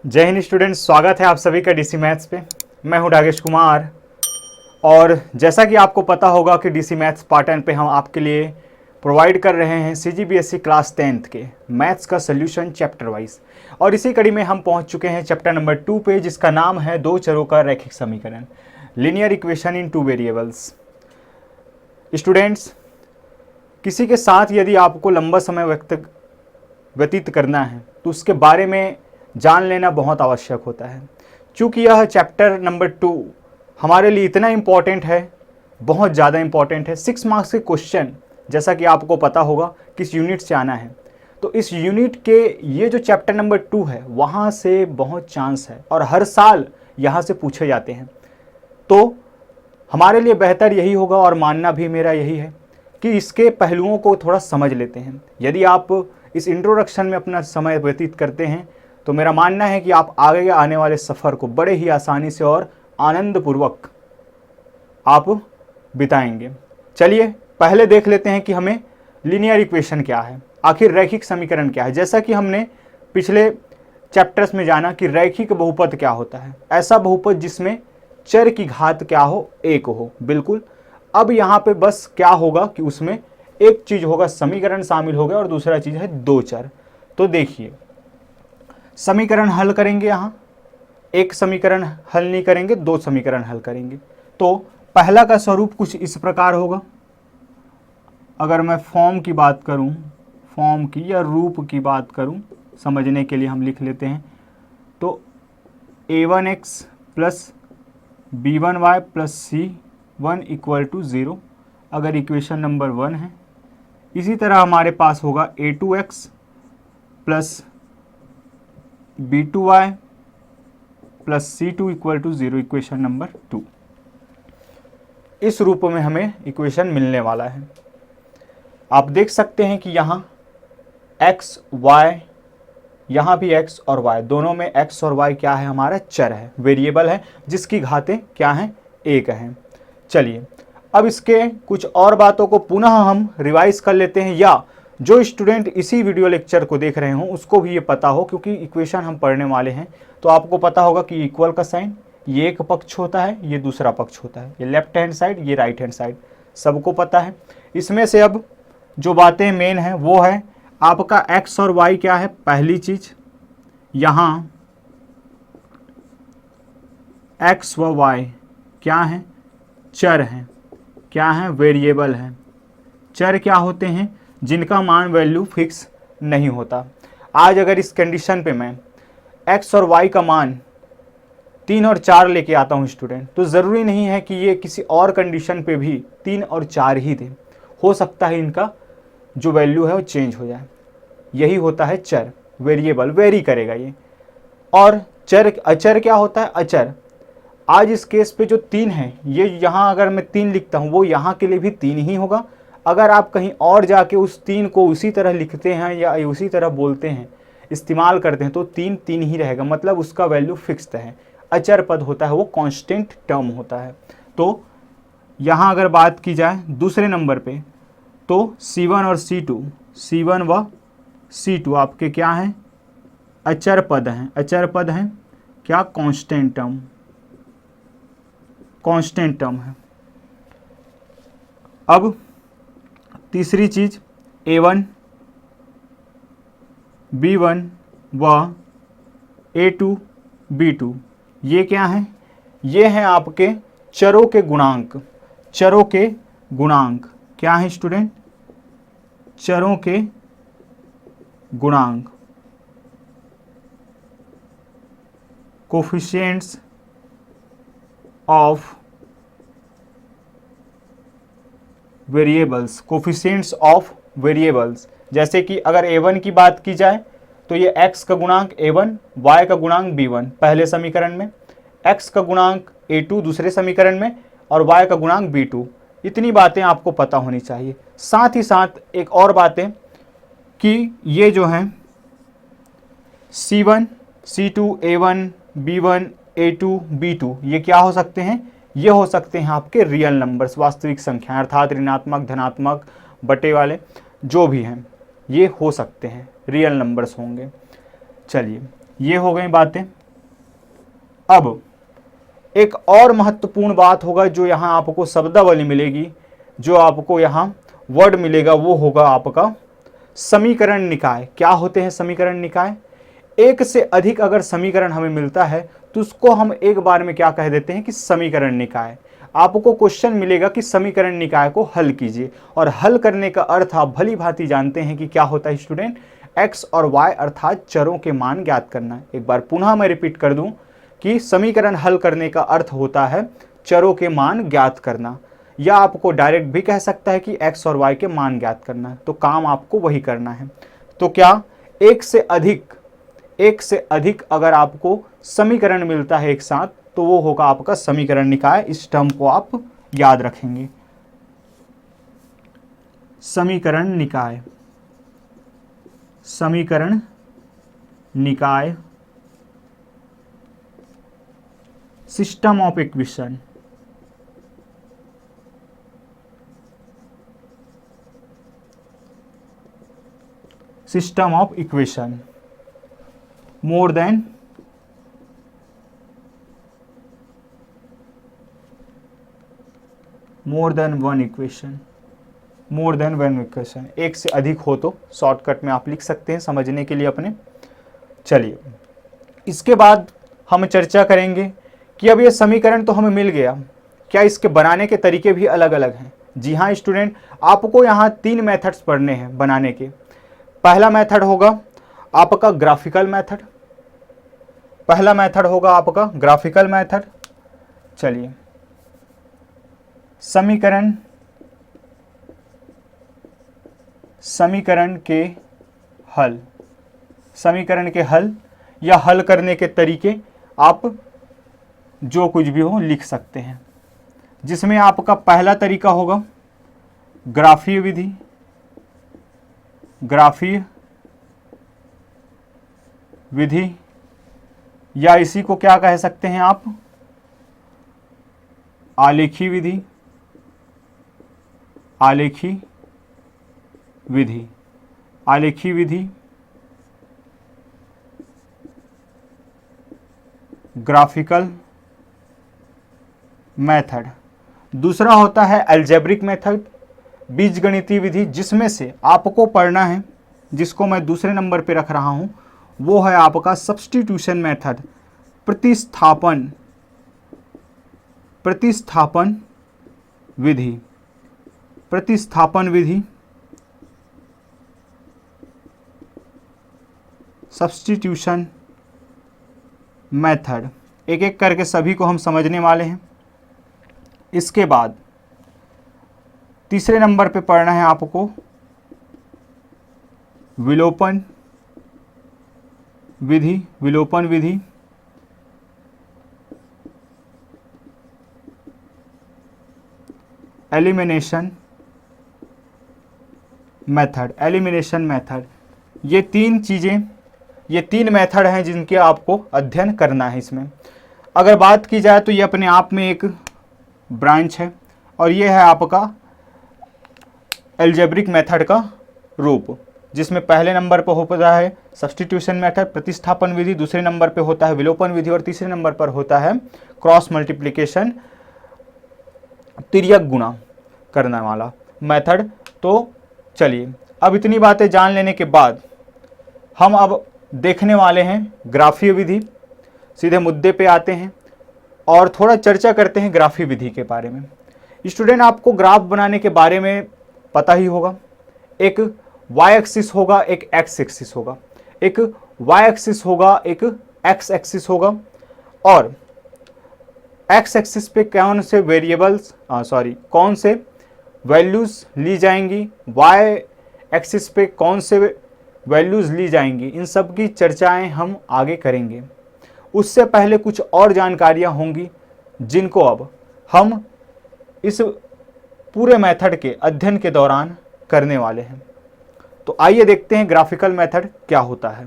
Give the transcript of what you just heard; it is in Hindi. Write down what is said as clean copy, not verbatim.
जय हिंद स्टूडेंट्स, स्वागत है आप सभी का डीसी मैथ्स पे। मैं हूं राकेश कुमार और जैसा कि आपको पता होगा कि डीसी मैथ्स पार्ट पे हम आपके लिए प्रोवाइड कर रहे हैं सीजीबीएसई क्लास 10th के मैथ्स का सोल्यूशन चैप्टर वाइज। और इसी कड़ी में हम पहुंच चुके हैं चैप्टर नंबर 2 पे, जिसका नाम है दो चरों का रैखिक समीकरण, linear equation in two variables. Students, किसी के साथ यदि आपको लंबा समय व्यतीत करना है तो उसके बारे में जान लेना बहुत आवश्यक होता है। चूँकि यह चैप्टर नंबर 2 हमारे लिए इतना इम्पॉर्टेंट है, बहुत ज़्यादा इम्पॉर्टेंट है। 6 मार्क्स के क्वेश्चन, जैसा कि आपको पता होगा किस यूनिट से आना है, तो इस यूनिट के ये जो चैप्टर नंबर 2 है वहाँ से बहुत चांस है और हर साल यहाँ से पूछे जाते हैं। तो हमारे लिए बेहतर यही होगा और मानना भी मेरा यही है कि इसके पहलुओं को थोड़ा समझ लेते हैं। यदि आप इस इंट्रोडक्शन में अपना समय व्यतीत करते हैं तो मेरा मानना है कि आप आगे आने वाले सफ़र को बड़े ही आसानी से और आनंदपूर्वक आप बिताएंगे। चलिए पहले देख लेते हैं कि हमें लीनियर इक्वेशन क्या है, आखिर रैखिक समीकरण क्या है। जैसा कि हमने पिछले चैप्टर्स में जाना कि रैखिक बहुपद क्या होता है, ऐसा बहुपद जिसमें चर की घात क्या हो, एक हो। बिल्कुल। अब यहाँ पे बस क्या होगा कि उसमें एक चीज़ होगा, समीकरण शामिल होगा और दूसरा चीज़ है दो चर। तो देखिए, समीकरण हल करेंगे, यहाँ एक समीकरण हल नहीं करेंगे, दो समीकरण हल करेंगे। तो पहला का स्वरूप कुछ इस प्रकार होगा। अगर मैं फॉर्म की बात करूं, फॉर्म की या रूप की बात करूं, समझने के लिए हम लिख लेते हैं। तो a1x plus b1y plus c1 equal to 0, अगर इक्वेशन नंबर 1 है। इसी तरह हमारे पास होगा a2x plus b2y plus c2 equal to 0, equation number 2। इस रूप में हमें इक्वेशन मिलने वाला है। आप देख सकते हैं कि यहाँ x y, यहाँ भी x और y, दोनों में x और y क्या है, हमारा चर है, वेरिएबल है, जिसकी घातें क्या हैं, एक हैं। चलिए अब इसके कुछ और बातों को पुनः हम रिवाइज कर लेते हैं, या जो स्टूडेंट इसी वीडियो लेक्चर को देख रहे हों उसको भी ये पता हो, क्योंकि इक्वेशन हम पढ़ने वाले हैं। तो आपको पता होगा कि इक्वल का साइन, ये एक पक्ष होता है, ये दूसरा पक्ष होता है, ये लेफ्ट हैंड साइड, ये राइट हैंड साइड, सबको पता है। इसमें से अब जो बातें मेन हैं वो है आपका x और y क्या है। पहली चीज, यहाँ x व y क्या है, चर हैं, क्या है, वेरिएबल हैं। चर क्या होते हैं, जिनका मान वैल्यू फिक्स नहीं होता। आज अगर इस कंडीशन पे मैं x और y का मान 3 और 4 लेके आता हूँ स्टूडेंट, तो ज़रूरी नहीं है कि ये किसी और कंडीशन पे भी 3 और 4 ही दे, हो सकता है इनका जो वैल्यू है वो चेंज हो जाए। यही होता है चर, वेरिएबल, वेरी करेगा ये। और चर, अचर क्या होता है, अचर। आज इस केस पे जो 3 है, ये यहाँ अगर मैं 3 लिखता हूँ वो यहाँ के लिए भी 3 ही होगा। अगर आप कहीं और जाके उस 3 को उसी तरह लिखते हैं या उसी तरह बोलते हैं, इस्तेमाल करते हैं, तो 3 3 ही रहेगा, मतलब उसका वैल्यू फिक्स्ड है। अचर पद होता है वो कांस्टेंट टर्म होता है। तो यहाँ अगर बात की जाए दूसरे नंबर पे, तो C1 और C2, C1 व C2 आपके क्या हैं, अचर पद हैं। अचर पद हैं क्या, कांस्टेंट टर्म, कांस्टेंट टर्म है। अब तीसरी चीज, A1, B1 व A2, B2, ये क्या है, ये हैं आपके चरों के गुणांक। चरों के गुणांक क्या है स्टूडेंट, चरों के गुणांक, coefficients of variables, coefficients of variables. जैसे कि अगर A1 की बात की जाए तो ये x का गुणांक A1, y का गुणांक B1 पहले समीकरण में, x का गुणांक A2 दूसरे समीकरण में और y का गुणांक B2। इतनी बातें आपको पता होनी चाहिए। साथ ही साथ एक और बातें कि ये जो हैं C1, C2, A1, B1, A2, B2, ये क्या हो सकते हैं, ये हो सकते हैं आपके रियल नंबर्स, वास्तविक संख्या, अर्थात ऋणात्मक, धनात्मक, बटे वाले जो भी हैं ये हो सकते हैं, रियल नंबर्स होंगे। चलिए ये हो गई बातें। अब एक और महत्वपूर्ण बात होगा जो यहाँ आपको शब्दावली मिलेगी, जो आपको यहाँ वर्ड मिलेगा, वो होगा आपका समीकरण निकाय। क्या होते हैं समीकरण निकाय? एक से अधिक अगर समीकरण हमें मिलता है तो उसको हम एक बार में क्या कह देते हैं कि समीकरण निकाय। आपको क्वेश्चन मिलेगा कि समीकरण निकाय को हल कीजिए, और हल करने का अर्थ आप भली भांति जानते हैं कि क्या होता है स्टूडेंट, एक्स और वाई अर्थात चरों के मान ज्ञात करना। एक बार पुनः मैं रिपीट कर दूं कि समीकरण हल करने का अर्थ होता है चरों के मान ज्ञात करना, या आपको डायरेक्ट भी कह सकता है कि एक्स और वाई के मान ज्ञात करना। तो काम आपको वही करना है। तो क्या एक से अधिक अगर आपको समीकरण मिलता है एक साथ तो वो होगा आपका समीकरण निकाय। इस टर्म को आप याद रखेंगे, समीकरण निकाय। समीकरण निकाय, system of equation. System of equation more than one equation, more than one equation। एक से अधिक हो तो शॉर्टकट में आप लिख सकते हैं समझने के लिए अपने। चलिए, इसके बाद हम चर्चा करेंगे कि अब ये समीकरण तो हमें मिल गया, क्या इसके बनाने के तरीके भी अलग अलग हैं? जी हाँ स्टूडेंट, आपको यहाँ 3 मेथड्स पढ़ने हैं बनाने के। पहला मेथड होगा आपका ग्राफिकल मेथड। पहला मेथड होगा आपका ग्राफिकल मेथड। चलिए, समीकरण के हल या हल करने के तरीके आप जो कुछ भी हो लिख सकते हैं, जिसमें आपका पहला तरीका होगा ग्राफीय विधि। ग्राफीय विधि, या इसी को क्या कह सकते हैं आप, आलेखी विधि। आलेखी विधि, आलेखी विधि, ग्राफिकल मेथड। दूसरा होता है अलजेब्रिक मेथड, बीजगणितीय विधि, जिसमें से आपको पढ़ना है, जिसको मैं दूसरे नंबर पे रख रहा हूं, वो है आपका सब्स्टिट्यूशन मेथड, प्रतिस्थापन विधि। प्रतिस्थापन विधि, सब्स्टिट्यूशन मेथड। एक एक करके सभी को हम समझने वाले हैं। इसके बाद तीसरे नंबर पे पढ़ना है आपको विलोपन विधि। विलोपन विधि, एलिमिनेशन मेथड। एलिमिनेशन मेथड, ये 3 चीज़ें, ये 3 मेथड हैं जिनके आपको अध्ययन करना है। इसमें अगर बात की जाए तो ये अपने आप में एक ब्रांच है, और ये है आपका अलजेब्रिक मेथड का रूप, जिसमें पहले नंबर पर होता है सब्स्टिट्यूशन मेथड, प्रतिस्थापन विधि, दूसरे नंबर पे होता है विलोपन विधि, और तीसरे नंबर पर होता है क्रॉस मल्टीप्लिकेशन, तिर्यक गुणा करने वाला मेथड। तो चलिए, अब इतनी बातें जान लेने के बाद हम अब देखने वाले हैं ग्राफीय विधि। सीधे मुद्दे पे आते हैं और थोड़ा चर्चा करते हैं ग्राफीय विधि के बारे में। स्टूडेंट, आपको ग्राफ बनाने के बारे में पता ही होगा। एक y एक्सिस होगा, एक x एक्सिस होगा, एक y एक्सिस होगा, एक x एक्सिस होगा, और x एक्सिस पे कौन से वेरिएबल्स कौन से वैल्यूज़ ली जाएंगी, y एक्सिस पे कौन से वैल्यूज़ ली जाएंगी, इन सब की चर्चाएं हम आगे करेंगे। उससे पहले कुछ और जानकारियां होंगी जिनको अब हम इस पूरे मेथड के अध्ययन के दौरान करने वाले हैं। तो आइए देखते हैं ग्राफिकल मेथड क्या होता है।